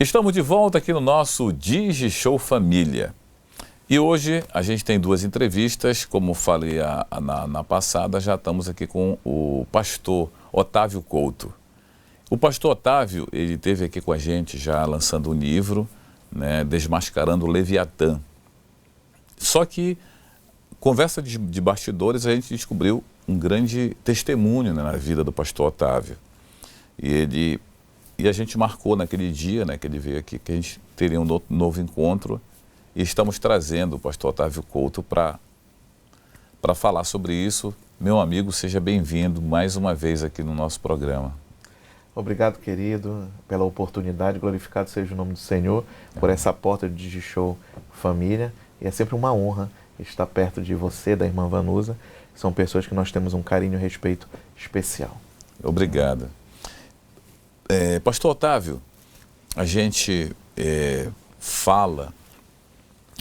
Estamos de volta aqui no nosso DigiShow Família. E hoje a gente tem duas entrevistas, como falei na passada, já estamos aqui com o pastor Otávio Couto. O pastor Otávio, ele esteve aqui com a gente já lançando um livro, né, Desmascarando o Leviatã. Só que, conversa de bastidores, a gente descobriu um grande testemunho, né, na vida do pastor Otávio. E a gente marcou naquele dia, né, que ele veio aqui, que a gente teria um novo encontro. E estamos trazendo o pastor Otávio Couto para falar sobre isso. Meu amigo, seja bem-vindo mais uma vez aqui no nosso programa. Obrigado, querido, pela oportunidade. Glorificado seja o nome do Senhor por essa porta de DigiShow Família. E é sempre uma honra estar perto de você, da irmã Vanusa. São pessoas que nós temos um carinho e respeito especial. Obrigado. Pastor Otávio, a gente fala,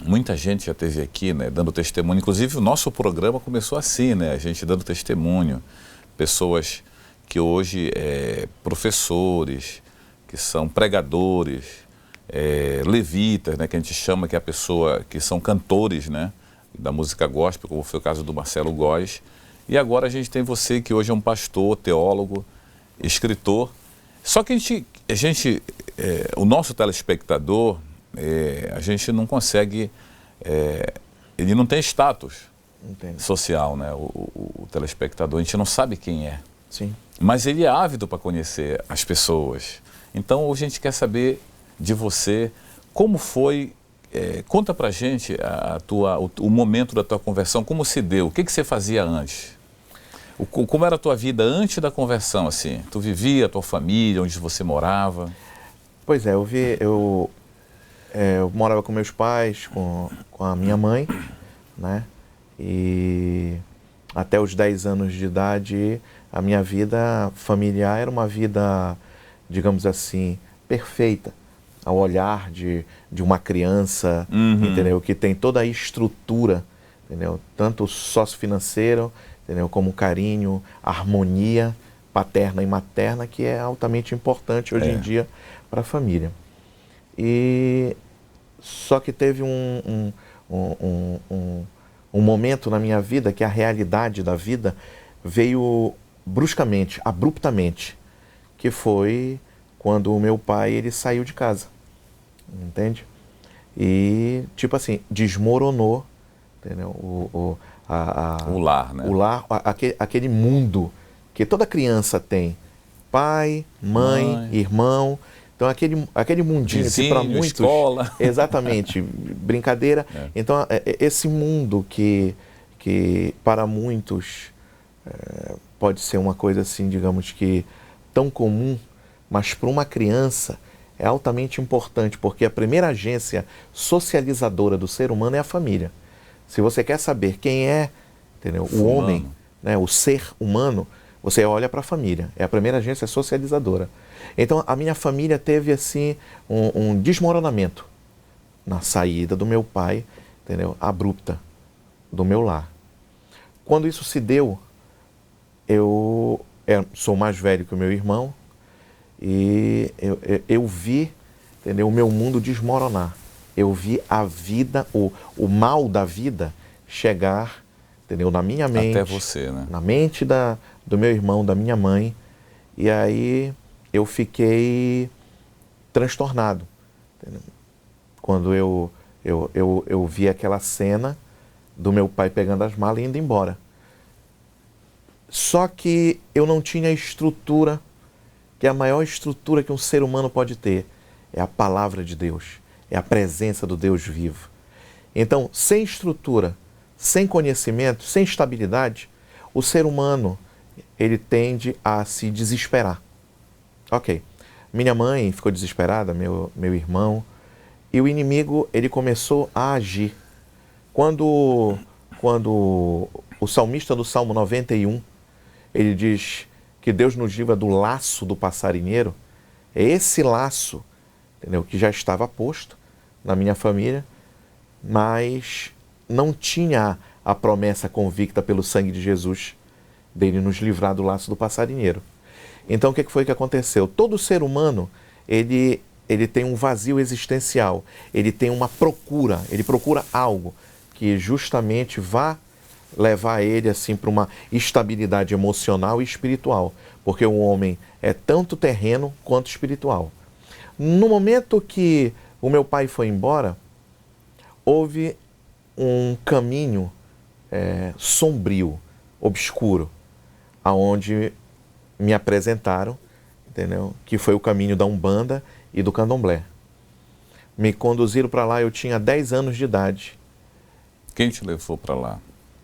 muita gente já esteve aqui, né, dando testemunho, inclusive o nosso programa começou assim, né, a gente dando testemunho, pessoas que hoje professores, que são pregadores, levitas, né, que a gente chama que é a pessoa, que são cantores, né, da música gospel, como foi o caso do Marcelo Góes, e agora a gente tem você que hoje é um pastor, teólogo, escritor. Só que o nosso telespectador, a gente não consegue, ele não tem status social, né? O telespectador, a gente não sabe quem é. Sim. Mas ele é ávido para conhecer as pessoas. Então, hoje a gente quer saber de você, como foi, conta pra gente o momento da tua conversão, como se deu, o que você fazia antes? Como era a tua vida antes da conversão, assim? Tu vivia, a tua família, onde você morava? Pois é, eu morava com meus pais, com a minha mãe, né? E até os 10 anos de idade, a minha vida familiar era uma vida, digamos assim, perfeita, ao olhar de uma criança, entendeu? Que tem toda a estrutura, entendeu? Tanto sociofinanceiro, entendeu? Como carinho, harmonia paterna e materna, que é altamente importante hoje em dia para a família. E só que teve um momento na minha vida que a realidade da vida veio bruscamente, abruptamente, que foi quando o meu pai ele saiu de casa, entende? E tipo assim, desmoronou, entendeu? O lar, né? O lar, aquele mundo que toda criança tem. Pai, mãe, irmão. Então aquele mundinho vizinho, que para muitos... escola. Exatamente, brincadeira. Então esse mundo que para muitos pode ser uma coisa assim, digamos que tão comum, mas para uma criança é altamente importante, porque a primeira agência socializadora do ser humano é a família. Se você quer saber quem é, entendeu? O homem, né, o ser humano, você olha para a família. É a primeira agência socializadora. Então, a minha família teve, assim, um desmoronamento na saída do meu pai, entendeu? Abrupta, do meu lar. Quando isso se deu, eu sou mais velho que o meu irmão e eu vi, entendeu? O meu mundo desmoronar. Eu vi a vida, o mal da vida chegar, entendeu? Na minha mente. Até você, né? Na mente do meu irmão, da minha mãe. E aí eu fiquei transtornado, entendeu? Quando eu vi aquela cena do meu pai pegando as malas e indo embora. Só que eu não tinha a estrutura, que é a maior estrutura que um ser humano pode ter. É a palavra de Deus. É a presença do Deus vivo. Então, sem estrutura, sem conhecimento, sem estabilidade, o ser humano, ele tende a se desesperar. Ok. Minha mãe ficou desesperada, meu irmão, e o inimigo, ele começou a agir. Quando o salmista do Salmo 91, ele diz que Deus nos livra do laço do passarinheiro, é esse laço, entendeu, que já estava posto na minha família, mas não tinha a promessa convicta pelo sangue de Jesus dele nos livrar do laço do passarinheiro. Então o que foi que aconteceu? Todo ser humano, ele ele tem um vazio existencial, ele tem uma procura, ele procura algo que justamente vá levar ele assim para uma estabilidade emocional e espiritual, porque o homem é tanto terreno quanto espiritual. No momento que o meu pai foi embora, houve um caminho sombrio, obscuro, aonde me apresentaram, entendeu? Que foi o caminho da Umbanda e do Candomblé. Me conduziram para lá, eu tinha 10 anos de idade. Quem te levou para lá?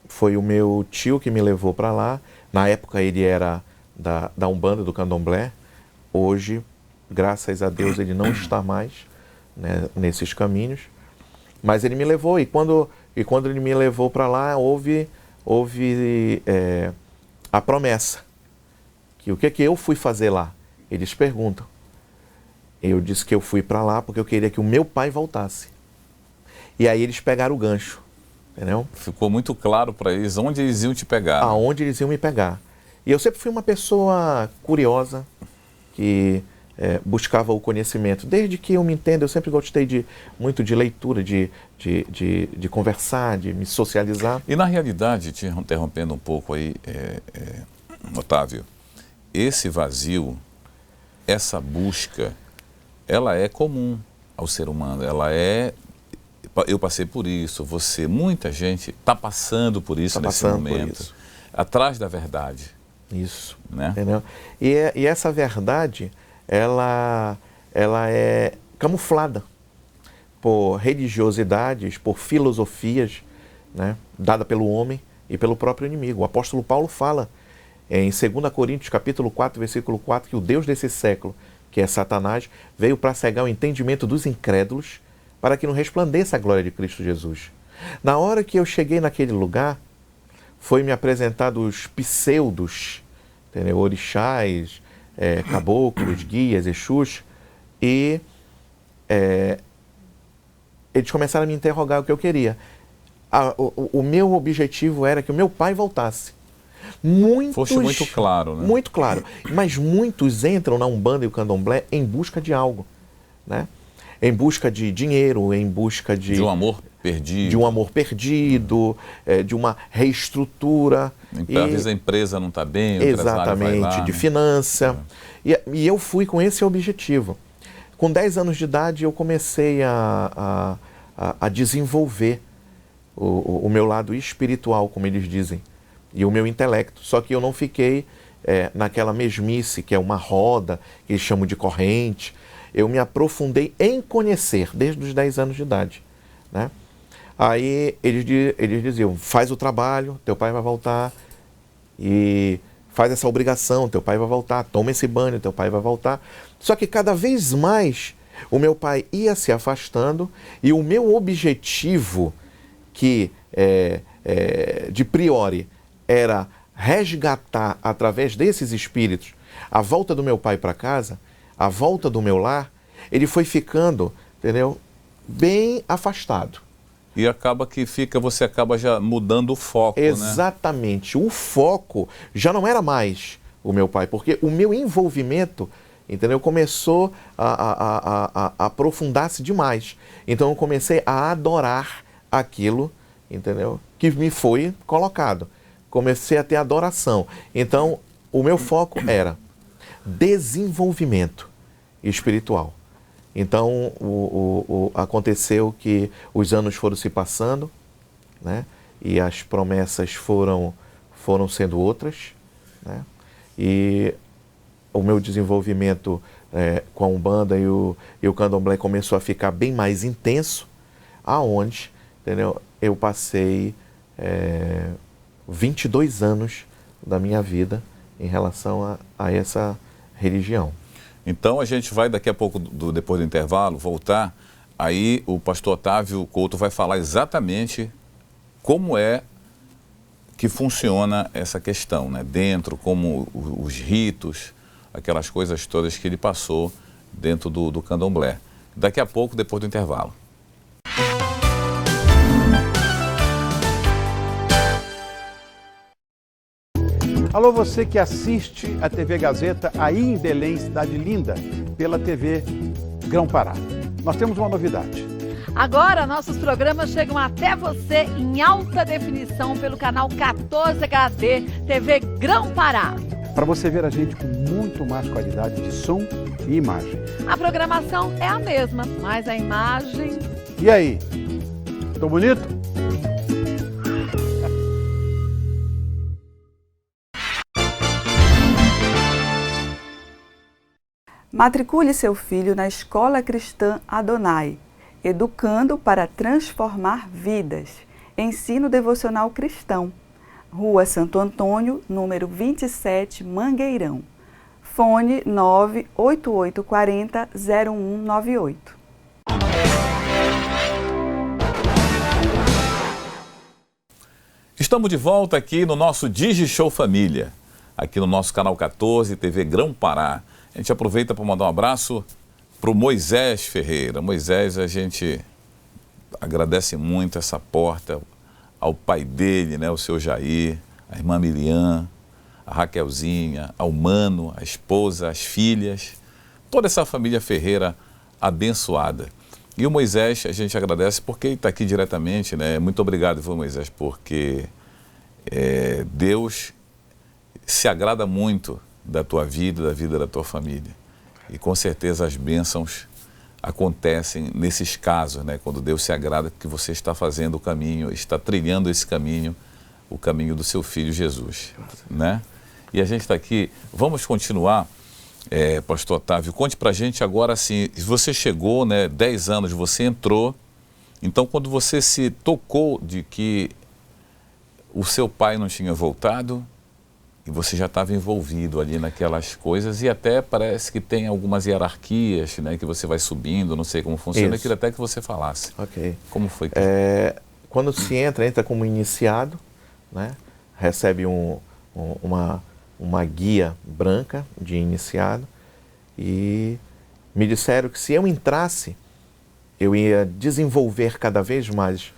Foi o meu tio que me levou para lá. Na época ele era da Umbanda, do Candomblé. Hoje, graças a Deus, ele não está mais, né, nesses caminhos. Mas ele me levou, e quando ele me levou para lá, houve a promessa. Que o que eu fui fazer lá? Eles perguntam. Eu disse que eu fui para lá porque eu queria que o meu pai voltasse. E aí eles pegaram o gancho, entendeu? Ficou muito claro para eles onde eles iam te pegar. Aonde eles iam me pegar. E eu sempre fui uma pessoa curiosa, que buscava o conhecimento. Desde que eu me entendo, eu sempre gostei muito de leitura, de conversar, de me socializar. E na realidade, te interrompendo um pouco aí, Otávio, esse vazio, essa busca, ela é comum ao ser humano. Eu passei por isso, muita gente está passando por isso nesse momento, atrás da verdade. Isso, né? Entendeu? E essa verdade, ela é camuflada por religiosidades, por filosofias, né, dada pelo homem e pelo próprio inimigo. O apóstolo Paulo fala em 2 Coríntios capítulo 4, versículo 4, que o Deus desse século, que é Satanás, veio para cegar o entendimento dos incrédulos, para que não resplandeça a glória de Cristo Jesus. Na hora que eu cheguei naquele lugar, foi-me apresentado os pseudos, entendeu? Orixás, caboclos, guias, exus, e eles começaram a me interrogar o que eu queria. O meu objetivo era que o meu pai voltasse. Fosse muito claro, né? Muito claro. Mas muitos entram na Umbanda e o Candomblé em busca de algo, né? Em busca de dinheiro, em busca de um amor perdido. De um amor perdido, de uma reestrutura. Às vezes a empresa não está bem, o exatamente, vai lá, de né? finança. E eu fui com esse objetivo. Com 10 anos de idade, eu comecei a desenvolver o meu lado espiritual, como eles dizem, e o meu intelecto. Só que eu não fiquei naquela mesmice, que é uma roda, que eles chamam de corrente. Eu me aprofundei em conhecer desde os 10 anos de idade, né? Aí eles diziam, faz o trabalho, teu pai vai voltar, e faz essa obrigação, teu pai vai voltar, toma esse banho, teu pai vai voltar. Só que cada vez mais o meu pai ia se afastando, e o meu objetivo, que de priori era resgatar através desses espíritos a volta do meu pai para casa, a volta do meu lar, ele foi ficando, entendeu, bem afastado. E acaba que você acaba já mudando o foco, Exatamente. Né? O foco já não era mais o meu pai, porque o meu envolvimento, entendeu, começou a aprofundar-se demais. Então eu comecei a adorar aquilo, entendeu, que me foi colocado. Comecei a ter adoração. Então o meu foco era desenvolvimento espiritual. Então aconteceu que os anos foram se passando, né? E as promessas foram sendo outras, né? E o meu desenvolvimento com a Umbanda e o Candomblé começou a ficar bem mais intenso, aonde, entendeu, eu passei 22 anos da minha vida em relação a essa religião. Então a gente vai daqui a pouco, depois do intervalo, voltar, aí o pastor Otávio Couto vai falar exatamente como é que funciona essa questão, né? Dentro, como os ritos, aquelas coisas todas que ele passou dentro do Candomblé. Daqui a pouco, depois do intervalo. Alô, você que assiste a TV Gazeta aí em Belém, Cidade Linda, pela TV Grão-Pará. Nós temos uma novidade. Agora, nossos programas chegam até você em alta definição pelo canal 14 HD TV Grão-Pará. Para você ver a gente com muito mais qualidade de som e imagem. A programação é a mesma, mas a imagem... E aí? Tô bonito? Matricule seu filho na Escola Cristã Adonai, educando para transformar vidas. Ensino devocional cristão. Rua Santo Antônio, número 27, Mangueirão. Fone 98840-0198. Estamos de volta aqui no nosso DigiShow Família, aqui no nosso canal 14 TV Grão-Pará. A gente aproveita para mandar um abraço para o Moisés Ferreira. Moisés, a gente agradece muito essa porta ao pai dele, né, o seu Jair, a irmã Miriam, a Raquelzinha, ao Mano, a esposa, as filhas, toda essa família Ferreira abençoada. E o Moisés, a gente agradece porque ele está aqui diretamente, né? Muito obrigado, viu, Moisés, porque Deus se agrada muito da tua vida, da vida da tua família. E com certeza as bênçãos acontecem nesses casos, né? Quando Deus se agrada que você está fazendo o caminho, está trilhando esse caminho, o caminho do seu filho Jesus, né? E a gente está aqui, vamos continuar, pastor Otávio, conte pra gente agora assim, você chegou, né, 10 anos, você entrou, então quando você se tocou de que o seu pai não tinha voltado, e você já estava envolvido ali naquelas coisas e até parece que tem algumas hierarquias, né, que você vai subindo, não sei como funciona, eu queria até que você falasse. Ok. Como foi que... Quando se entra como iniciado, né, recebe uma guia branca de iniciado e me disseram que se eu entrasse, eu ia desenvolver cada vez mais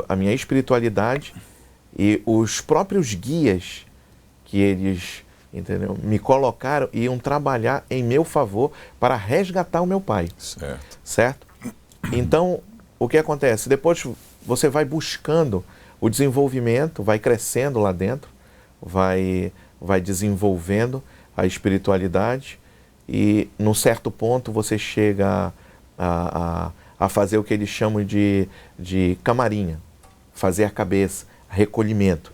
a minha espiritualidade e os próprios guias que eles, entendeu, me colocaram e iam trabalhar em meu favor para resgatar o meu pai. Certo. Certo? Então, o que acontece? Depois você vai buscando o desenvolvimento, vai crescendo lá dentro, vai desenvolvendo a espiritualidade e, num certo ponto, você chega a fazer o que eles chamam de camarinha, fazer a cabeça, recolhimento.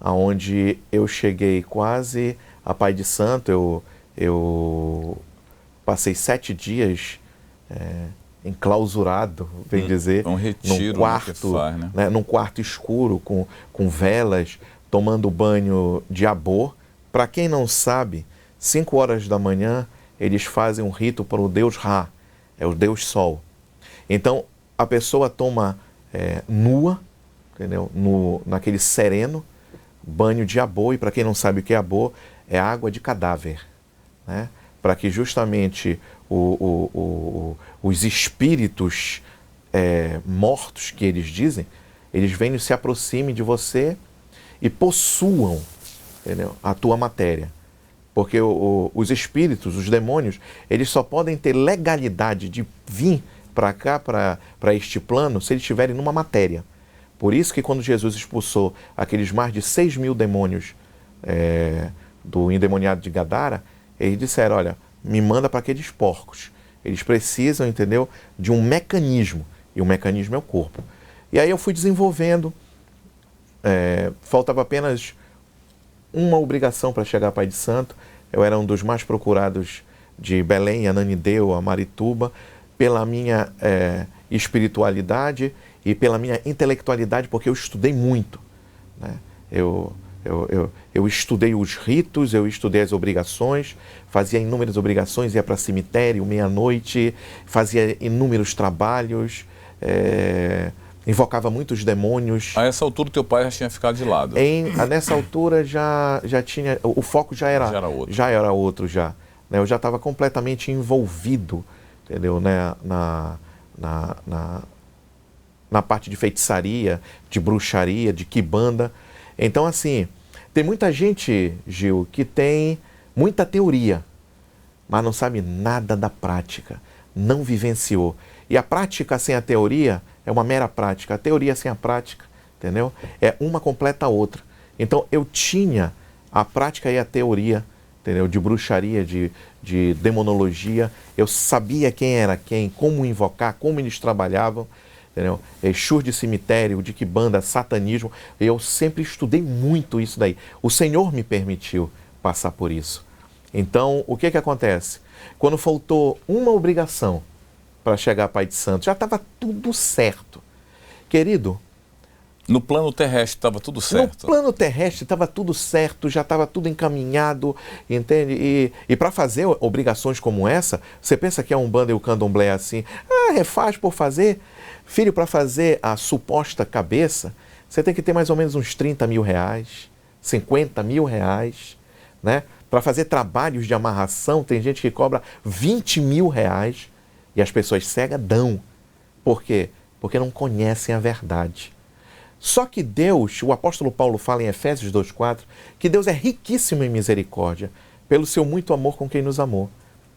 Onde eu cheguei quase a Pai de Santo, eu passei 7 dias enclausurado, bem dizer, um retiro, num quarto, né, num quarto escuro, com velas, tomando banho de abô. Para quem não sabe, 5 horas da manhã, eles fazem um rito para o Deus Ra, é o Deus Sol. Então, a pessoa toma nua, entendeu? Naquele sereno, banho de abô, e para quem não sabe o que é abô, é água de cadáver, né? Para que justamente os espíritos mortos, que eles dizem, eles venham e se aproximem de você e possuam, entendeu, a tua matéria. Porque os espíritos, os demônios, eles só podem ter legalidade de vir para cá, para este plano, se eles estiverem numa matéria. Por isso que quando Jesus expulsou aqueles mais de 6.000 demônios do endemoniado de Gadara, eles disseram, olha, me manda para aqueles porcos. Eles precisam, entendeu, de um mecanismo, e o mecanismo é o corpo. E aí eu fui desenvolvendo, faltava apenas uma obrigação para chegar a Pai de Santo. Eu era um dos mais procurados de Belém, Ananideu, a Marituba, pela minha espiritualidade e pela minha intelectualidade, porque eu estudei muito, né? Eu estudei os ritos, eu estudei as obrigações, fazia inúmeras obrigações, ia para cemitério, meia-noite, fazia inúmeros trabalhos, invocava muitos demônios. A essa altura, teu pai já tinha ficado de lado? Nessa altura já tinha, o foco já era outro. Né? Eu já estava completamente envolvido, entendeu? Né? Na parte de feitiçaria, de bruxaria, de quimbanda. Então, assim, tem muita gente, Gil, que tem muita teoria, mas não sabe nada da prática, não vivenciou. E a prática sem a teoria é uma mera prática. A teoria sem a prática, entendeu? É uma completa a outra. Então eu tinha a prática e a teoria, entendeu? De bruxaria, de demonologia. Eu sabia quem era quem, como invocar, como eles trabalhavam, entendeu? Exus de cemitério, de quimbanda, satanismo. Eu sempre estudei muito isso daí. O Senhor me permitiu passar por isso. Então, o que acontece? Quando faltou uma obrigação para chegar a Pai de Santo, já estava tudo certo. Querido, no plano terrestre estava tudo certo. No plano terrestre estava tudo certo, já estava tudo encaminhado, entende? E para fazer obrigações como essa, você pensa que a Umbanda e o Candomblé é assim, refaz por fazer? Filho, para fazer a suposta cabeça, você tem que ter mais ou menos uns 30 mil reais, 50 mil reais, né? Para fazer trabalhos de amarração, tem gente que cobra 20 mil reais e as pessoas cegas dão. Por quê? Porque não conhecem a verdade. Só que Deus, o apóstolo Paulo fala em Efésios 2,4, que Deus é riquíssimo em misericórdia, pelo seu muito amor com quem nos amou.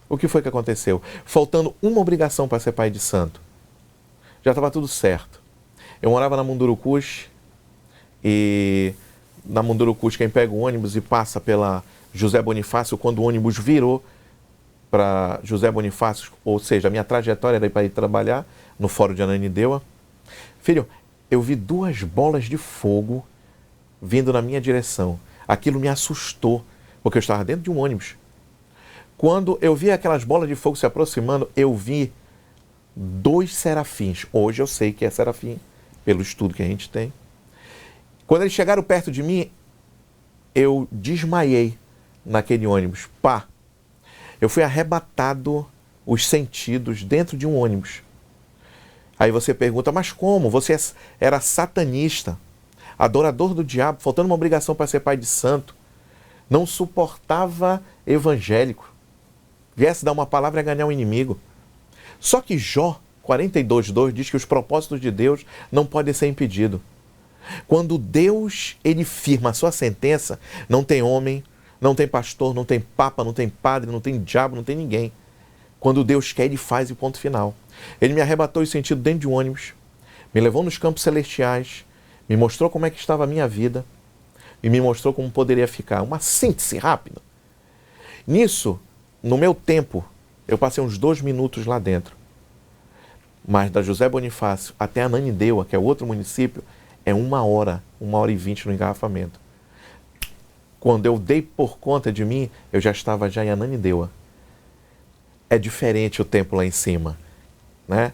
O que foi que aconteceu? Faltando uma obrigação para ser pai de santo. Já estava tudo certo. Eu morava na Mundurucus, e na Mundurucus quem pega o ônibus e passa pela José Bonifácio, quando o ônibus virou para José Bonifácio, ou seja, a minha trajetória era para ir trabalhar no Fórum de Ananindeua. Filho, eu vi 2 bolas de fogo vindo na minha direção. Aquilo me assustou, porque eu estava dentro de um ônibus. Quando eu vi aquelas bolas de fogo se aproximando, eu vi 2 serafins. Hoje eu sei que é serafim, pelo estudo que a gente tem. Quando eles chegaram perto de mim, eu desmaiei naquele ônibus. Pá! Eu fui arrebatado os sentidos dentro de um ônibus. Aí você pergunta, mas como? Você era satanista, adorador do diabo, faltando uma obrigação para ser pai de santo, não suportava evangélico, viesse dar uma palavra e ganhar um inimigo. Só que Jó 42:2 diz que os propósitos de Deus não podem ser impedidos. Quando Deus ele firma a sua sentença, não tem homem, não tem pastor, não tem papa, não tem padre, não tem diabo, não tem ninguém. Quando Deus quer, ele faz e ponto final. Ele me arrebatou em sentido dentro de um ônibus, me levou nos campos celestiais, me mostrou como é que estava a minha vida e me mostrou como poderia ficar. Uma síntese rápida. Nisso, no meu tempo, eu passei uns 2 minutos lá dentro. Mas da José Bonifácio até Ananindeua, que é outro município, é 1 hora, 1h20 no engarrafamento. Quando eu dei por conta de mim, eu já estava em Ananindeua. É diferente o tempo lá em cima, né?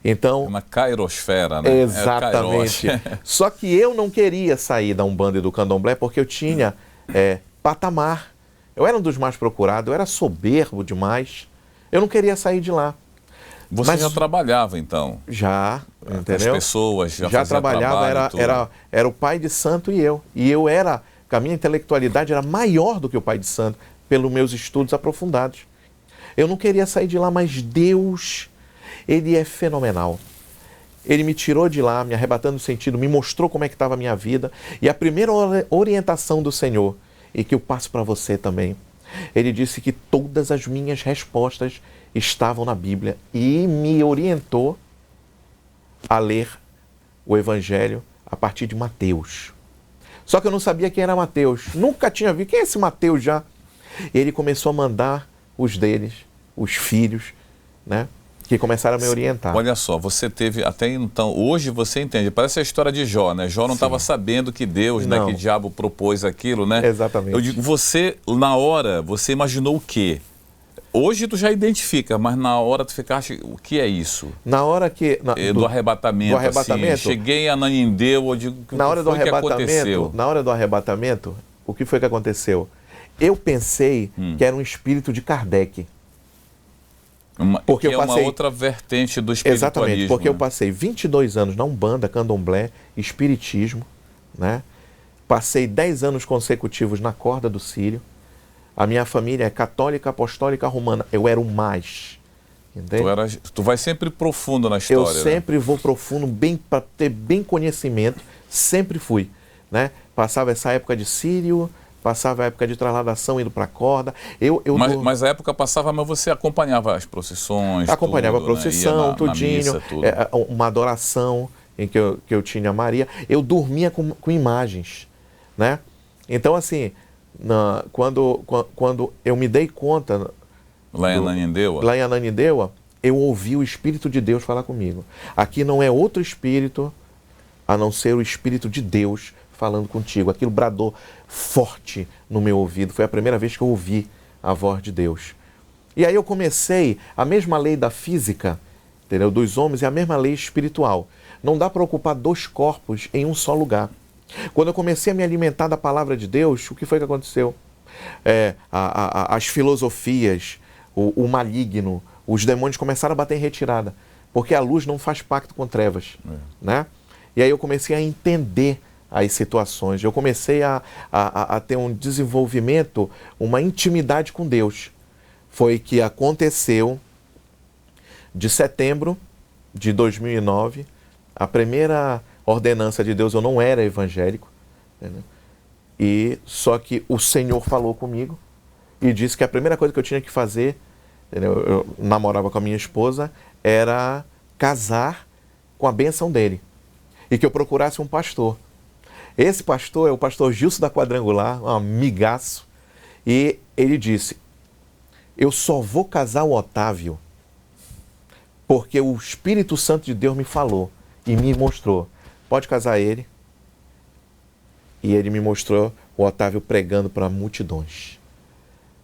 Então, é uma cairosfera, né? Exatamente. Só que eu não queria sair da Umbanda e do Candomblé porque eu tinha patamar. Eu era um dos mais procurados, eu era soberbo demais. Eu não queria sair de lá. Você já trabalhava, então? Já, entendeu? As pessoas já trabalhava, era o pai de santo e eu. E eu era, a minha intelectualidade era maior do que o pai de santo, pelos meus estudos aprofundados. Eu não queria sair de lá, mas Deus, ele é fenomenal. Ele me tirou de lá, me arrebatando o sentido, me mostrou como é que estava a minha vida. E a primeira orientação do Senhor, e que eu passo para você também, ele disse que todas as minhas respostas estavam na Bíblia e me orientou a ler o Evangelho a partir de Mateus. Só que eu não sabia quem era Mateus. Nunca tinha visto. Quem é esse Mateus já? Ele começou a mandar os deles, os filhos, né? Que começaram a me orientar. Olha só, você teve até então, hoje você entende, parece a história de Jó, né? Jó não estava sabendo que Deus, né, que o diabo propôs aquilo, né? Exatamente. Eu digo, você, na hora, você imaginou o quê? Hoje tu já identifica, mas na hora tu ficaste, o que é isso? Na hora que... do arrebatamento, do arrebatamento assim, cheguei a Ananindeua, eu digo, na hora do arrebatamento, na hora do arrebatamento, o que foi que aconteceu? Eu pensei que era um espírito de Kardec. Porque eu passei... é uma outra vertente do espiritualismo. Exatamente, porque eu passei 22 anos na Umbanda, Candomblé, Espiritismo, né? Passei 10 anos consecutivos na corda do Círio. A minha família é católica, apostólica, romana. Eu era o mais. Entende? Tu vai sempre profundo na história. Eu sempre vou profundo, bem para ter bem conhecimento. Sempre fui, né? Passava essa época de Círio, passava a época de trasladação, indo para a corda. Mas a época passava, mas você acompanhava as procissões? Acompanhava tudo, a procissão, né? tudinho, Missa, tudo. Uma adoração em que eu tinha a Maria. Eu dormia com imagens, né? Então, assim, quando eu me dei conta... Lá em Ananindeua? Lá em Ananindeua, eu ouvi o Espírito de Deus falar comigo. Aqui não é outro Espírito, a não ser o Espírito de Deus falando contigo. Aquilo bradou forte no meu ouvido. Foi a primeira vez que eu ouvi a voz de Deus. E aí eu comecei, a mesma lei da física, entendeu? Dos homens, é a mesma lei espiritual. Não dá para ocupar 2 corpos em um só lugar. Quando eu comecei a me alimentar da palavra de Deus, o que foi que aconteceu? As filosofias, o maligno, os demônios começaram a bater em retirada, porque a luz não faz pacto com trevas, né? E aí eu comecei a entender as situações, eu comecei a ter um desenvolvimento, uma intimidade com Deus. Foi que aconteceu de setembro de 2009, a primeira ordenança de Deus, eu não era evangélico, entendeu? E só que o Senhor falou comigo e disse que a primeira coisa que eu tinha que fazer, entendeu? Eu namorava com a minha esposa, era casar com a bênção dele e que eu procurasse um pastor. Esse pastor é o pastor Gilson da Quadrangular, um amigaço, e ele disse: eu só vou casar o Otávio porque o Espírito Santo de Deus me falou e me mostrou. Pode casar ele. E ele me mostrou o Otávio pregando para multidões.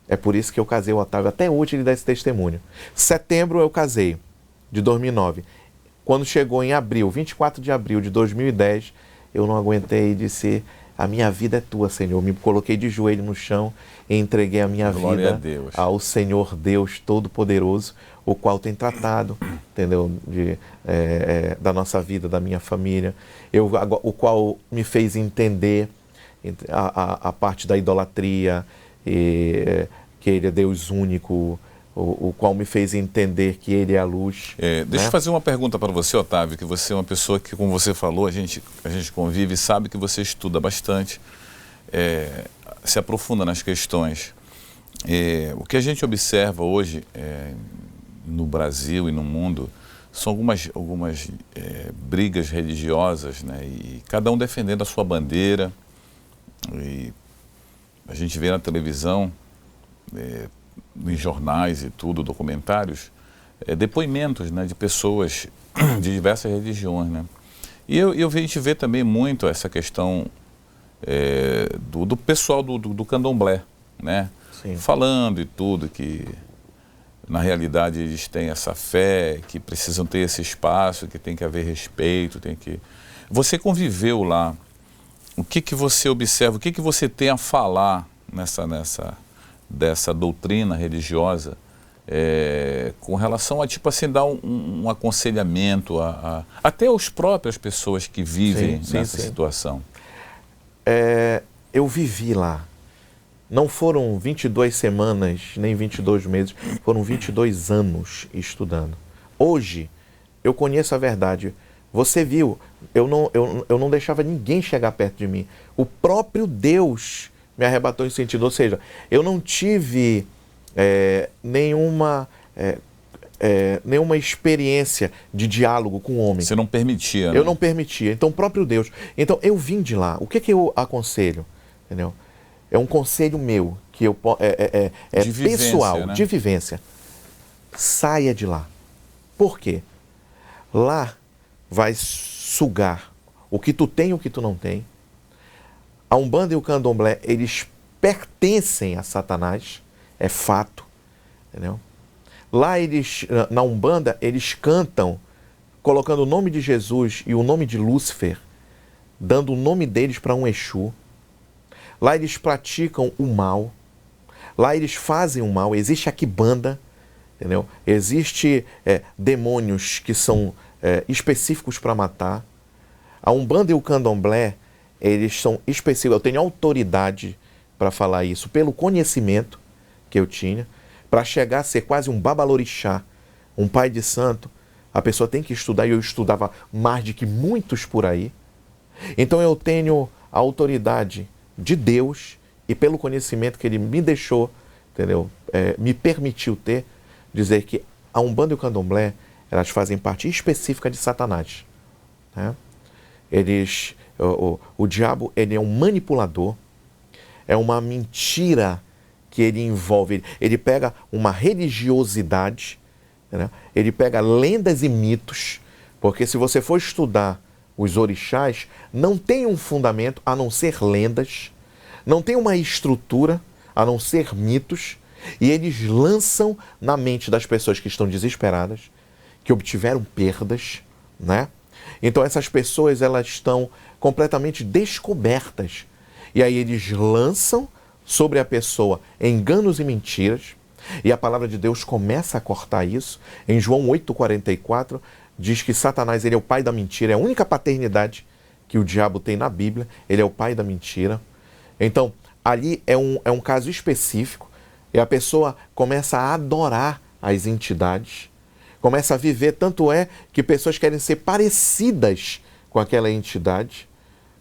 É por isso que eu casei o Otávio. Até hoje ele dá esse testemunho. Setembro eu casei, de 2009. Quando chegou em abril, 24 de abril de 2010, eu não aguentei e disse: a minha vida é tua, Senhor. Me coloquei de joelho no chão e entreguei a minha vida ao Senhor Deus Todo-Poderoso, o qual tem tratado, entendeu? Da nossa vida, da minha família, o qual me fez entender a parte da idolatria, que Ele é Deus único, o qual me fez entender que Ele é a luz. Deixa eu fazer uma pergunta para você, Otávio, que você é uma pessoa que, como você falou, a gente convive e sabe que você estuda bastante, se aprofunda nas questões. O que a gente observa hoje no Brasil e no mundo são algumas brigas religiosas, né? E cada um defendendo a sua bandeira. E a gente vê na televisão, em jornais e tudo, documentários, depoimentos, né, de pessoas de diversas religiões, né? E a gente vê também muito essa questão do pessoal do candomblé, né? Sim. Falando e tudo, que na realidade eles têm essa fé, que precisam ter esse espaço, que tem que haver respeito, Você conviveu lá, o que você observa, o que você tem a falar dessa doutrina religiosa, com relação a, tipo assim, dar um aconselhamento até às próprias pessoas que vivem nessa situação? Eu vivi lá. Não foram 22 semanas, nem 22 meses, foram 22 anos estudando. Hoje, eu conheço a verdade. Você viu, eu não deixava ninguém chegar perto de mim. O próprio Deus me arrebatou em sentido, ou seja, eu não tive nenhuma experiência de diálogo com o homem. Você não permitia, né? Eu não permitia. Então, o próprio Deus. Então, eu vim de lá. O que eu aconselho? Entendeu? É um conselho meu, que de pessoal, vivência, né? De vivência. Saia de lá. Por quê? Lá vai sugar o que tu tem e o que tu não tem. A Umbanda e o Candomblé, eles pertencem a Satanás, é fato, entendeu? Lá na Umbanda, eles cantam colocando o nome de Jesus e o nome de Lúcifer, dando o nome deles para um Exu. Lá eles praticam o mal, lá eles fazem o mal, existe a quimbanda, entendeu? Existe demônios que são específicos para matar. A Umbanda e o Candomblé, eles são específicos. Eu tenho autoridade para falar isso pelo conhecimento que eu tinha. Para chegar a ser quase um babalorixá, um pai de santo, a pessoa tem que estudar, e eu estudava mais do que muitos por aí. Então eu tenho a autoridade de Deus e pelo conhecimento que ele me deixou, entendeu? Me permitiu ter, dizer que a Umbanda e o Candomblé, elas fazem parte específica de Satanás, né? O diabo, ele é um manipulador, é uma mentira que ele envolve, ele pega uma religiosidade, né? Ele pega lendas e mitos, porque se você for estudar os orixás, não tem um fundamento a não ser lendas, não tem uma estrutura a não ser mitos, e eles lançam na mente das pessoas que estão desesperadas, que obtiveram perdas, né? Então essas pessoas, elas estão completamente descobertas. E aí eles lançam sobre a pessoa enganos e mentiras, e a palavra de Deus começa a cortar isso. Em João 8,44, diz que Satanás, ele é o pai da mentira, é a única paternidade que o diabo tem na Bíblia, ele é o pai da mentira. Então, ali é um caso específico, e a pessoa começa a adorar as entidades, começa a viver, tanto é que pessoas querem ser parecidas com aquela entidade,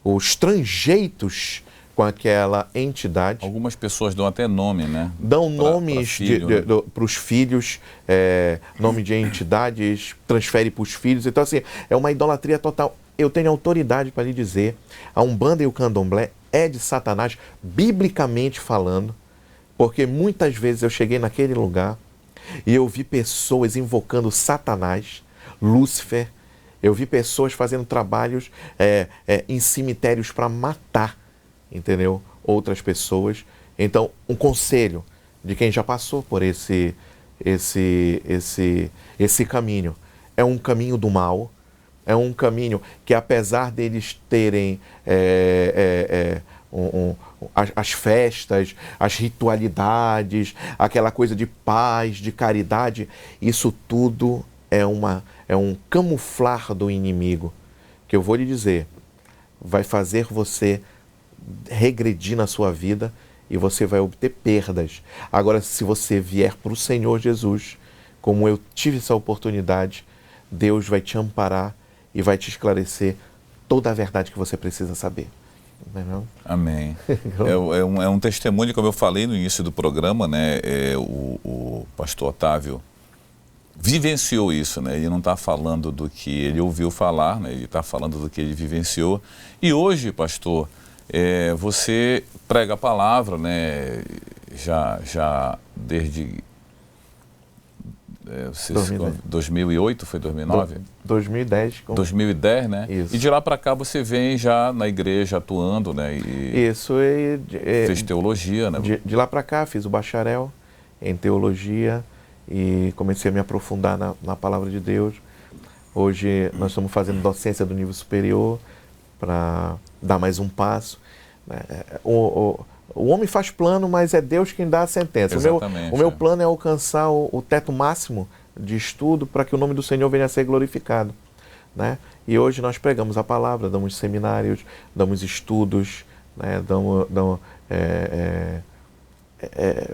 os trejeitos com aquela entidade. Algumas pessoas dão até nome, né? Dão nomes para os filhos, nome de entidades, transfere para os filhos. Então, assim, é uma idolatria total. Eu tenho autoridade para lhe dizer, a Umbanda e o Candomblé é de Satanás, biblicamente falando, porque muitas vezes eu cheguei naquele lugar e eu vi pessoas invocando Satanás, Lúcifer, eu vi pessoas fazendo trabalhos em cemitérios para matar, entendeu? Outras pessoas. Então, um conselho de quem já passou por esse caminho. É um caminho do mal, é um caminho que, apesar deles terem as festas, as ritualidades, aquela coisa de paz, de caridade, isso tudo é um camuflar do inimigo, que eu vou lhe dizer, vai fazer você regredir na sua vida e você vai obter perdas. Agora, se você vier para o Senhor Jesus, como eu tive essa oportunidade, Deus vai te amparar e vai te esclarecer toda a verdade que você precisa saber. Não é não? Amém. É um testemunho, como eu falei no início do programa, né? O pastor Otávio vivenciou isso, né? Ele não está falando do que ele ouviu falar, né? Ele está falando do que ele vivenciou. E hoje, pastor, você prega a palavra, né? Já desde 2008, foi 2009? 2010. 2010, né? Isso. E de lá para cá você vem já na igreja atuando, né? Isso. Fez teologia, né? De lá para cá fiz o bacharel em teologia e comecei a me aprofundar na palavra de Deus. Hoje nós estamos fazendo docência do nível superior para dar mais um passo. O homem faz plano, mas é Deus quem dá a sentença. O meu plano é alcançar o teto máximo de estudo para que o nome do Senhor venha a ser glorificado, né? E hoje nós pregamos a palavra, damos seminários, damos estudos, né?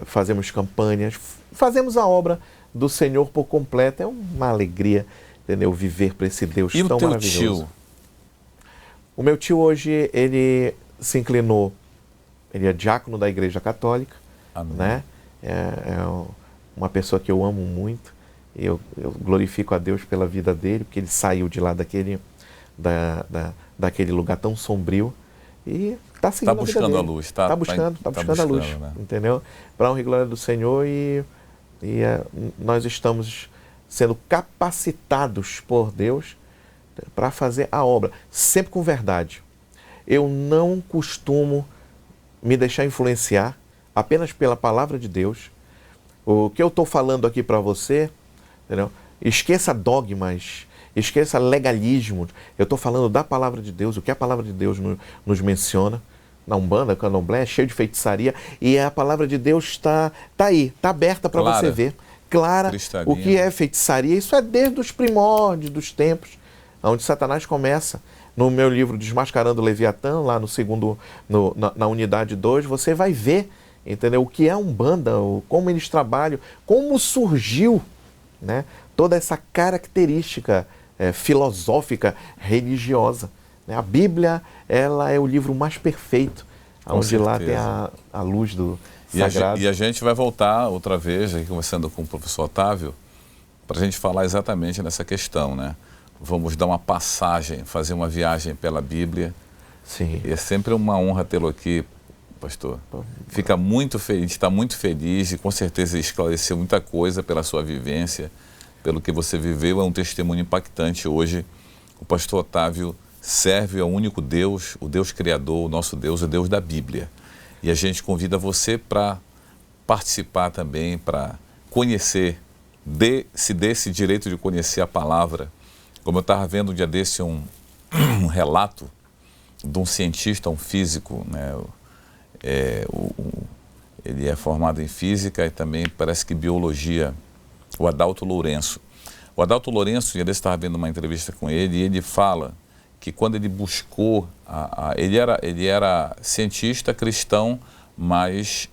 Fazemos campanhas, fazemos a obra do Senhor por completo. É uma alegria, entendeu? Viver para esse Deus tão maravilhoso. E o teu tio? O meu tio hoje, ele se inclinou. Ele é diácono da Igreja Católica, né? É uma pessoa que eu amo muito. Eu glorifico a Deus pela vida dele, porque ele saiu de lá daquele lugar tão sombrio e está seguindo a vida dele. A luz, está buscando a luz, né? Entendeu? Para a honra e glória do Senhor, e nós estamos sendo capacitados por Deus para fazer a obra, sempre com verdade. Eu não costumo me deixar influenciar apenas pela palavra de Deus. O que eu estou falando aqui para você, entendeu? Esqueça dogmas, esqueça legalismo. Eu estou falando da palavra de Deus, o que a palavra de Deus nos menciona. Na Umbanda, Candomblé, é cheio de feitiçaria, e a palavra de Deus está aí, está aberta para você ver. Clara, o que é feitiçaria. Isso é desde os primórdios dos tempos, onde Satanás começa. No meu livro Desmascarando o Leviatã, lá na unidade 2, você vai ver, entendeu? O que é a Umbanda, como eles trabalham, como surgiu, né? Toda essa característica filosófica, religiosa. A Bíblia, ela é o livro mais perfeito onde lá tem a luz do sagrado. E a gente vai voltar outra vez, aqui conversando com o professor Otávio, para a gente falar exatamente nessa questão, né? Vamos dar uma passagem, fazer uma viagem pela Bíblia. Sim. E é sempre uma honra tê-lo aqui, pastor. Fica muito feliz, a gente está muito feliz e com certeza esclareceu muita coisa pela sua vivência, pelo que você viveu. É um testemunho impactante hoje. O pastor Otávio serve ao único Deus, o Deus Criador, o nosso Deus, o Deus da Bíblia. E a gente convida você para participar também, para conhecer, se dê esse direito de conhecer a palavra. Como eu estava vendo um dia desse um relato de um cientista, um físico, né? Ele é formado em física e também parece que biologia, o Adalto Lourenço. O Adalto Lourenço, eu estava vendo uma entrevista com ele e ele fala que quando ele buscou, ele era cientista cristão, mas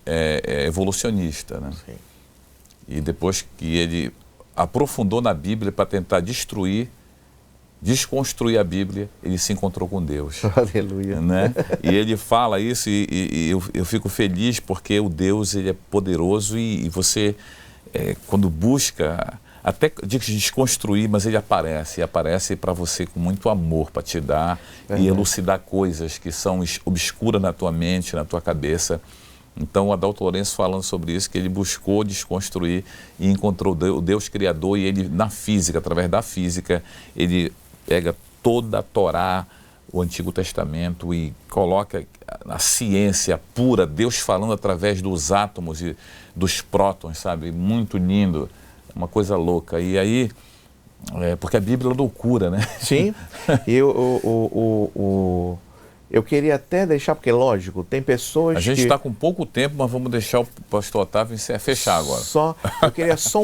evolucionista, né? Sim. E depois que ele aprofundou na Bíblia para tentar desconstruir a Bíblia, ele se encontrou com Deus. Aleluia. Né? E ele fala isso e eu fico feliz porque o Deus, ele é poderoso e você, quando busca, até digo desconstruir, mas ele aparece para você com muito amor, para te dar e elucidar coisas que são obscuras na tua mente, na tua cabeça. Então, o Adalto Lourenço falando sobre isso, que ele buscou desconstruir e encontrou o Deus Criador, e ele, na física, através da física, ele pega toda a Torá, o Antigo Testamento, e coloca a ciência pura, Deus falando através dos átomos e dos prótons, sabe? Muito lindo, uma coisa louca. E aí, porque a Bíblia é loucura, né? Sim, e eu queria até deixar, porque lógico, tem pessoas que... A gente está com pouco tempo, mas vamos deixar o pastor Otávio fechar agora. Eu queria só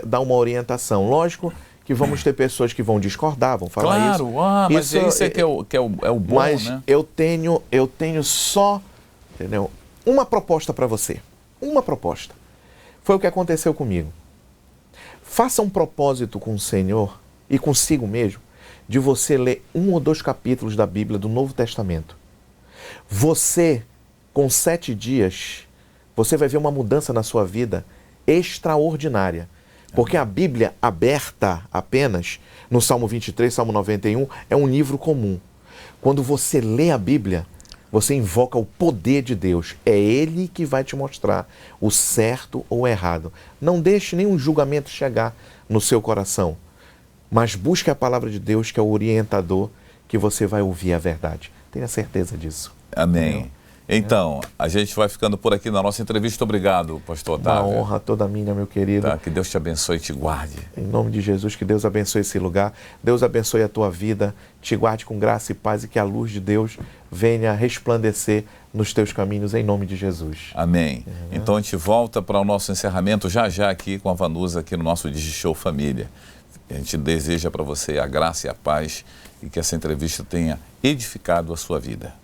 dar uma orientação. Lógico que vamos ter pessoas que vão discordar, vão falar isso. Claro, mas isso é que é o bom, mas né? eu tenho só, entendeu, uma proposta para você. Uma proposta. Foi o que aconteceu comigo. Faça um propósito com o Senhor e consigo mesmo, de você ler 1 ou 2 capítulos da Bíblia do Novo Testamento. Você, com 7 dias, você vai ver uma mudança na sua vida extraordinária. Porque a Bíblia aberta apenas, no Salmo 23, Salmo 91, é um livro comum. Quando você lê a Bíblia, você invoca o poder de Deus. É Ele que vai te mostrar o certo ou o errado. Não deixe nenhum julgamento chegar no seu coração. Mas busque a palavra de Deus, que é o orientador, que você vai ouvir a verdade. Tenha certeza disso. Amém. Então, a gente vai ficando por aqui na nossa entrevista. Obrigado, pastor Otávio. Uma honra toda minha, meu querido. Tá, que Deus te abençoe e te guarde. Em nome de Jesus, que Deus abençoe esse lugar. Deus abençoe a tua vida, te guarde com graça e paz e que a luz de Deus venha resplandecer nos teus caminhos, em nome de Jesus. Amém. Então, a gente volta para o nosso encerramento já aqui com a Vanusa, aqui no nosso DigiShow Família. A gente deseja para você a graça e a paz e que essa entrevista tenha edificado a sua vida.